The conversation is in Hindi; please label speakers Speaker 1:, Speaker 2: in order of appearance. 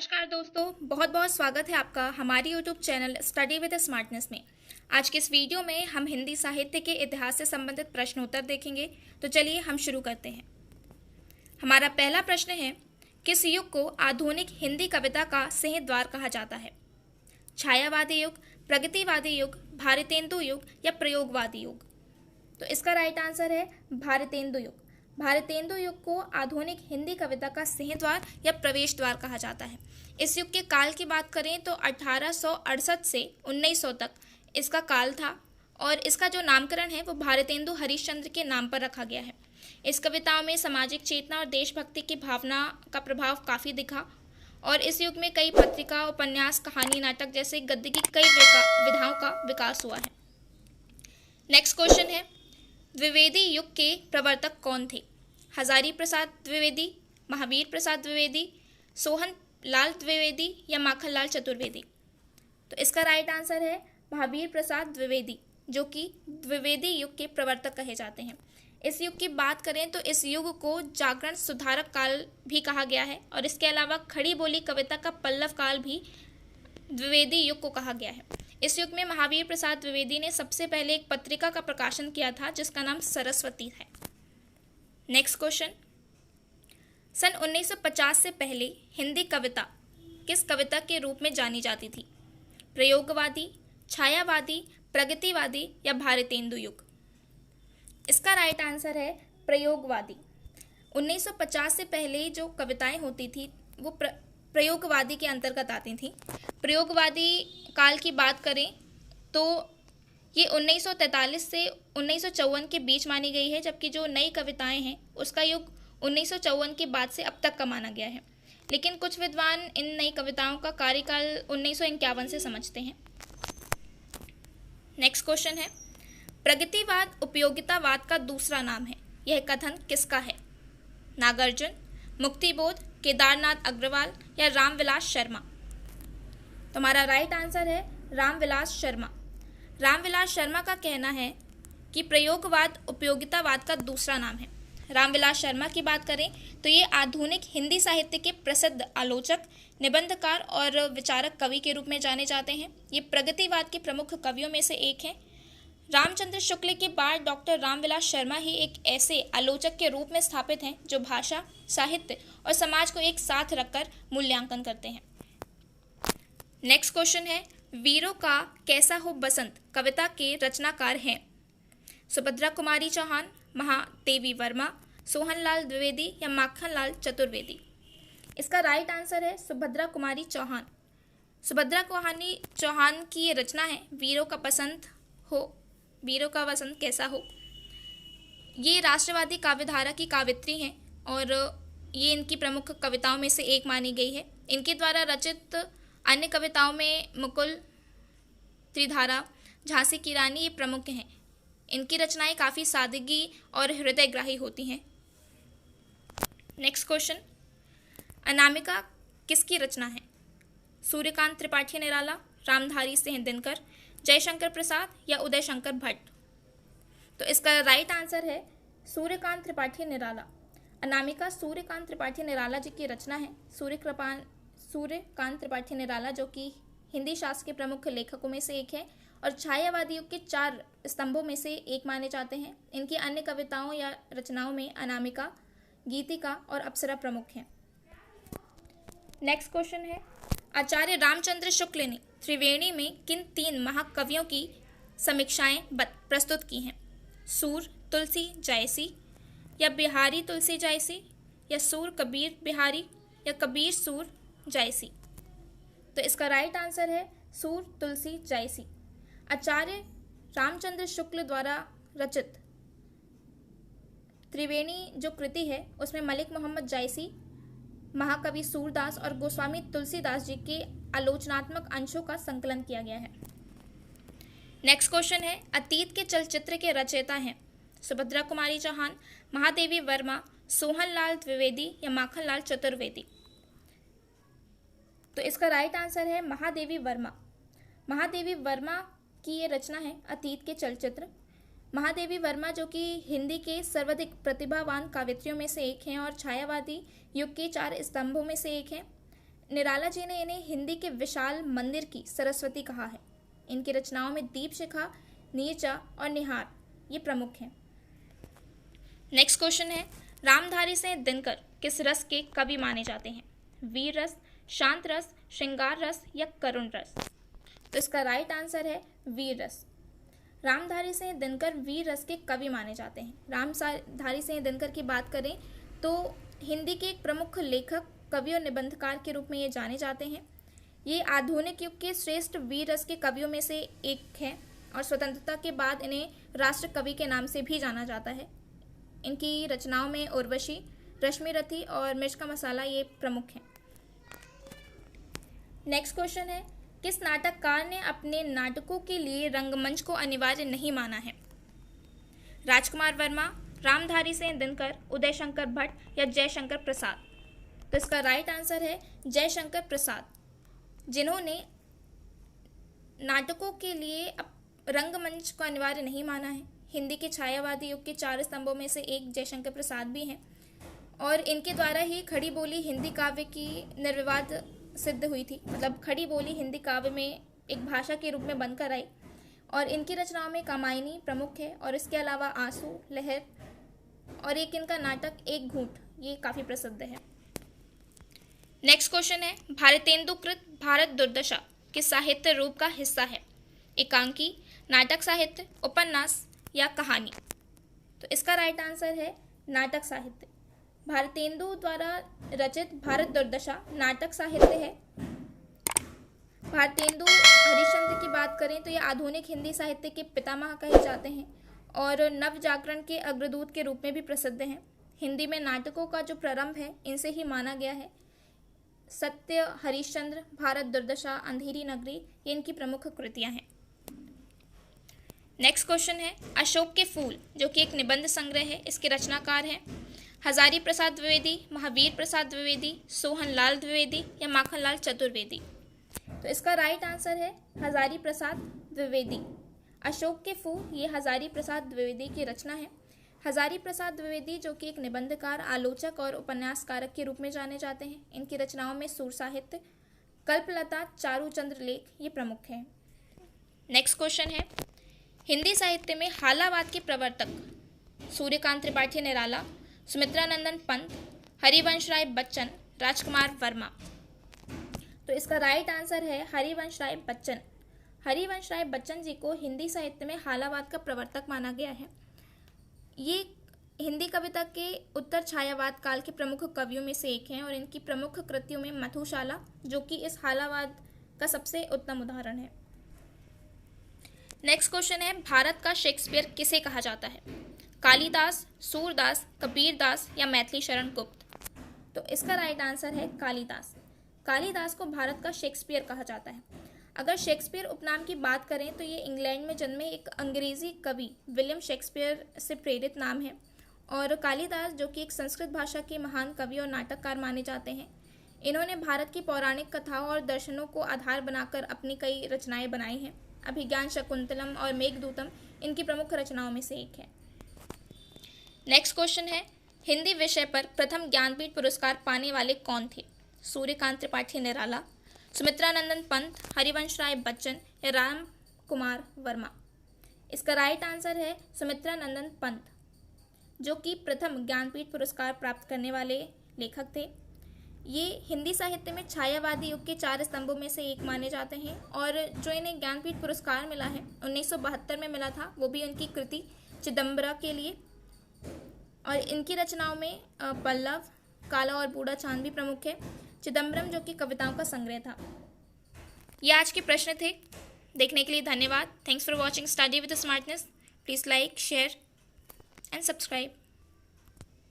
Speaker 1: नमस्कार दोस्तों, बहुत बहुत स्वागत है आपका हमारी YouTube channel study with smartness में। आज के इस वीडियो में हम हिंदी साहित्य के इतिहास से संबंधित प्रश्नोत्तर देखेंगे। तो चलिए हम शुरू करते हैं। हमारा पहला प्रश्न है, किस युग को आधुनिक हिंदी कविता का सिंहद्वार कहा जाता है? छायावादी युग, प्रगतिवादी युग, भारतेंदु युग या प्रयोगवादी युग? तो इसका राइट आंसर है भारतेंदु युग। भारतेंदु युग को आधुनिक हिंदी कविता का सिंहद्वार या प्रवेश द्वार कहा जाता है। इस युग के काल की बात करें तो 1868 से 1900 तक इसका काल था और इसका जो नामकरण है वो भारतेंदु हरिश्चंद्र के नाम पर रखा गया है। इस कविताओं में सामाजिक चेतना और देशभक्ति की भावना का प्रभाव काफ़ी दिखा और इस युग में कई पत्रिका, उपन्यास, कहानी, नाटक जैसे गद्य की कई विधाओं का विकास हुआ है। नेक्स्ट क्वेश्चन है, द्विवेदी युग के प्रवर्तक कौन थे? हजारी प्रसाद द्विवेदी, महावीर प्रसाद द्विवेदी, सोहन लाल द्विवेदी या माखनलाल चतुर्वेदी? तो इसका राइट आंसर है महावीर प्रसाद द्विवेदी, जो कि द्विवेदी युग के प्रवर्तक कहे जाते हैं। इस युग की बात करें तो इस युग को जागरण सुधारक काल भी कहा गया है और इसके अलावा खड़ी बोली कविता का पल्लव काल भी द्विवेदी युग को कहा गया है। इस युग में महावीर प्रसाद द्विवेदी ने सबसे पहले एक पत्रिका का प्रकाशन किया था जिसका नाम सरस्वती है। नेक्स्ट क्वेश्चन, सन 1950 से पहले हिंदी कविता किस कविता के रूप में जानी जाती थी? प्रयोगवादी, छायावादी, प्रगतिवादी या भारतेंदु युग? इसका राइट आंसर है प्रयोगवादी। 1950 से पहले जो कविताएं होती थी वो प्रयोगवादी के अंतर्गत आती थी। प्रयोगवादी काल की बात करें तो ये 1943 से 1954 के बीच मानी गई है, जबकि जो नई कविताएं हैं उसका युग 1954 के बाद से अब तक का माना गया है। लेकिन कुछ विद्वान इन नई कविताओं का कार्यकाल 1951 से समझते हैं। नेक्स्ट क्वेश्चन है, प्रगतिवाद उपयोगितावाद का दूसरा नाम है, यह कथन किसका है? नागार्जुन, मुक्तिबोध, केदारनाथ अग्रवाल या रामविलास शर्मा? तो हमारा राइट आंसर है रामविलास शर्मा। रामविलास शर्मा का कहना है कि प्रयोगवाद उपयोगितावाद का दूसरा नाम है। रामविलास शर्मा की बात करें तो ये आधुनिक हिंदी साहित्य के प्रसिद्ध आलोचक, निबंधकार और विचारक कवि के रूप में जाने जाते हैं। ये प्रगतिवाद के प्रमुख कवियों में से एक हैं। रामचंद्र शुक्ल के बाद डॉक्टर रामविलास शर्मा ही एक ऐसे आलोचक के रूप में स्थापित हैं जो भाषा, साहित्य और समाज को एक साथ रखकर मूल्यांकन करते हैं। नेक्स्ट क्वेश्चन है, वीरों का कैसा हो बसंत कविता के रचनाकार हैं? सुभद्रा कुमारी चौहान, महादेवी वर्मा, सोहनलाल द्विवेदी या माखनलाल चतुर्वेदी? इसका राइट आंसर है सुभद्रा कुमारी चौहान। सुभद्रा कुमारी चौहान की ये रचना है वीरों का वसंत कैसा हो। ये राष्ट्रवादी काव्यधारा की कावित्री हैं और ये इनकी प्रमुख कविताओं में से एक मानी गई है। इनके द्वारा रचित अन्य कविताओं में मुकुल, त्रिधारा, झांसी की रानी ये प्रमुख हैं। इनकी रचनाएं काफ़ी सादगी और हृदयग्राही होती हैं। नेक्स्ट क्वेश्चन, अनामिका किसकी रचना है? सूर्यकांत त्रिपाठी निराला, रामधारी सिंह दिनकर, जयशंकर प्रसाद या उदय शंकर भट्ट? तो इसका राइट आंसर है सूर्यकांत त्रिपाठी निराला। अनामिका सूर्यकांत त्रिपाठी निराला जी की रचना है। सूर्यकांत त्रिपाठी निराला जो कि हिंदी शास्त्र के प्रमुख लेखकों में से एक है और छायावादी युग के 4 स्तंभों में से एक माने जाते हैं। इनकी अन्य कविताओं या रचनाओं में अनामिका, गीतिका और अप्सरा प्रमुख हैं। नेक्स्ट क्वेश्चन है, आचार्य रामचंद्र शुक्ल ने त्रिवेणी में किन 3 महाकवियों की समीक्षाएं प्रस्तुत की हैं? सूर तुलसी जायसी या बिहारी तुलसी जायसी या सूर कबीर बिहारी या कबीर सूर जायसी? तो इसका राइट आंसर है सूर तुलसी जायसी। आचार्य रामचंद्र शुक्ल द्वारा रचित त्रिवेणी जो कृति है उसमें मलिक मोहम्मद जायसी, महाकवि सूरदास और गोस्वामी तुलसीदास जी के आलोचनात्मक अंशों का संकलन किया गया है। नेक्स्ट क्वेश्चन है, अतीत के चलचित्र के रचयिता हैं सुभद्रा कुमारी चौहान, महादेवी वर्मा, सोहनलाल द्विवेदी या माखनलाल चतुर्वेदी? तो इसका राइट आंसर है महादेवी वर्मा। महादेवी वर्मा की ये रचना है अतीत के चलचित्र। महादेवी वर्मा जो कि हिंदी के सर्वाधिक प्रतिभावान कावित्रियों में से एक हैं और छायावादी युग के 4 स्तंभों में से एक हैं। निराला जी ने इन्हें हिंदी के विशाल मंदिर की सरस्वती कहा है। इनकी रचनाओं में दीपशिखा, नीरजा और निहार ये प्रमुख हैं। नेक्स्ट क्वेश्चन है, रामधारी सिंह दिनकर किस रस के कवि माने जाते हैं? वीर रस, शांत रस, श्रृंगार रस या करुण रस? तो इसका राइट आंसर है वीर रस। रामधारी सिंह दिनकर वीर रस के कवि माने जाते हैं। रामधारी सिंह दिनकर की बात करें तो हिंदी के एक प्रमुख लेखक, कवि और निबंधकार के रूप में ये जाने जाते हैं। ये आधुनिक युग के श्रेष्ठ वीर रस के कवियों में से एक हैं और स्वतंत्रता के बाद इन्हें राष्ट्र कवि के नाम से भी जाना जाता है। इनकी रचनाओं में उर्वशी, रश्मिरथी और मिर्च का मसाला ये प्रमुख हैं। नेक्स्ट क्वेश्चन है, किस नाटककार ने अपने नाटकों के लिए रंगमंच को अनिवार्य नहीं माना है? राजकुमार वर्मा, रामधारी सिंह दिनकर, उदय शंकर भट्ट या जयशंकर प्रसाद? तो इसका राइट आंसर है जयशंकर प्रसाद, जिन्होंने नाटकों के लिए रंगमंच को अनिवार्य नहीं माना है। हिंदी के छायावादी युग के 4 स्तंभों में से एक जयशंकर प्रसाद भी हैं और इनके द्वारा ही खड़ी बोली हिंदी काव्य की निर्विवाद सिद्ध हुई थी। मतलब खड़ी बोली हिंदी काव्य में एक भाषा के रूप में बनकर आई और इनकी रचनाओं में कामायनी प्रमुख है और इसके अलावा आंसू, लहर और एक इनका नाटक एक घूंट ये काफ़ी प्रसिद्ध है। नेक्स्ट क्वेश्चन है, भारतेंदुकृत भारत दुर्दशा किस साहित्य रूप का हिस्सा है? एकांकी, नाटक साहित्य, उपन्यास या कहानी? तो इसका राइट आंसर है नाटक साहित्य। भारतेंदु द्वारा रचित भारत दुर्दशा नाटक साहित्य है। भारतेंदु हरिश्चंद्र की बात करें तो ये आधुनिक हिंदी साहित्य के पितामह कहे जाते हैं और नव जागरण के अग्रदूत के रूप में भी प्रसिद्ध हैं। हिंदी में नाटकों का जो प्रारंभ है इनसे ही माना गया है। सत्य, हरिश्चंद्र, भारत दुर्दशा, अंधेरी नगरी ये इनकी प्रमुख कृतियां हैं। नेक्स्ट क्वेश्चन है, अशोक के फूल जो कि एक निबंध संग्रह है, इसके रचनाकार हैं हजारी प्रसाद द्विवेदी, महावीर प्रसाद द्विवेदी, सोहनलाल द्विवेदी या माखनलाल चतुर्वेदी? तो इसका राइट आंसर है हजारी प्रसाद द्विवेदी। अशोक के फूल ये हजारी प्रसाद द्विवेदी की रचना है। हजारी प्रसाद द्विवेदी जो कि एक निबंधकार, आलोचक और उपन्यासकारक के रूप में जाने जाते हैं। इनकी रचनाओं में सुर साहित्य, कल्पलता, चारुचंद्र लेख ये प्रमुख हैं। नेक्स्ट क्वेश्चन है, हिंदी साहित्य में हालावाद के प्रवर्तक सूर्यकांत त्रिपाठी निराला, सुमित्रानंदन पंत, हरिवंश राय बच्चन, राजकुमार वर्मा? तो इसका राइट आंसर है हरिवंश राय बच्चन। हरिवंश राय बच्चन जी को हिंदी साहित्य में हालावाद का प्रवर्तक माना गया है। ये हिंदी कविता के उत्तर छायावाद काल के प्रमुख कवियों में से एक हैं और इनकी प्रमुख कृतियों में मधुशाला जो कि इस हालावाद का सबसे उत्तम उदाहरण है। नेक्स्ट क्वेश्चन है, भारत का शेक्सपियर किसे कहा जाता है? कालिदास, सूरदास, कबीरदास या मैथिली शरण गुप्त? तो इसका राइट आंसर है कालिदास। कालिदास को भारत का शेक्सपियर कहा जाता है। अगर शेक्सपियर उपनाम की बात करें तो ये इंग्लैंड में जन्मे एक अंग्रेजी कवि विलियम शेक्सपियर से प्रेरित नाम है और कालिदास जो कि एक संस्कृत भाषा के महान कवि और नाटककार माने जाते हैं। इन्होंने भारत की पौराणिक कथाओं और दर्शनों को आधार बनाकर अपनी कई रचनाएं बनाई हैं। अभिज्ञान शाकुंतलम और मेघदूतम इनकी प्रमुख रचनाओं में से एक है। नेक्स्ट क्वेश्चन है, हिंदी विषय पर प्रथम ज्ञानपीठ पुरस्कार पाने वाले कौन थे? सूर्यकांत त्रिपाठी निराला, सुमित्रानंदन पंत, हरिवंश राय बच्चन या राम कुमार वर्मा? इसका राइट आंसर है सुमित्रानंदन पंत जो कि प्रथम ज्ञानपीठ पुरस्कार प्राप्त करने वाले लेखक थे। ये हिंदी साहित्य में छायावादी युग के 4 स्तंभों में से एक माने जाते हैं और जो इन्हें ज्ञानपीठ पुरस्कार मिला है 1972 में मिला था, वो भी उनकी कृति चिदम्बरा के लिए। और इनकी रचनाओं में पल्लव, काला और बूढ़ा चांद भी प्रमुख है। चिदम्बरम जो कि कविताओं का संग्रह था। ये आज के प्रश्न थे। देखने के लिए धन्यवाद। Thanks for watching study with smartness. Please like, share and subscribe.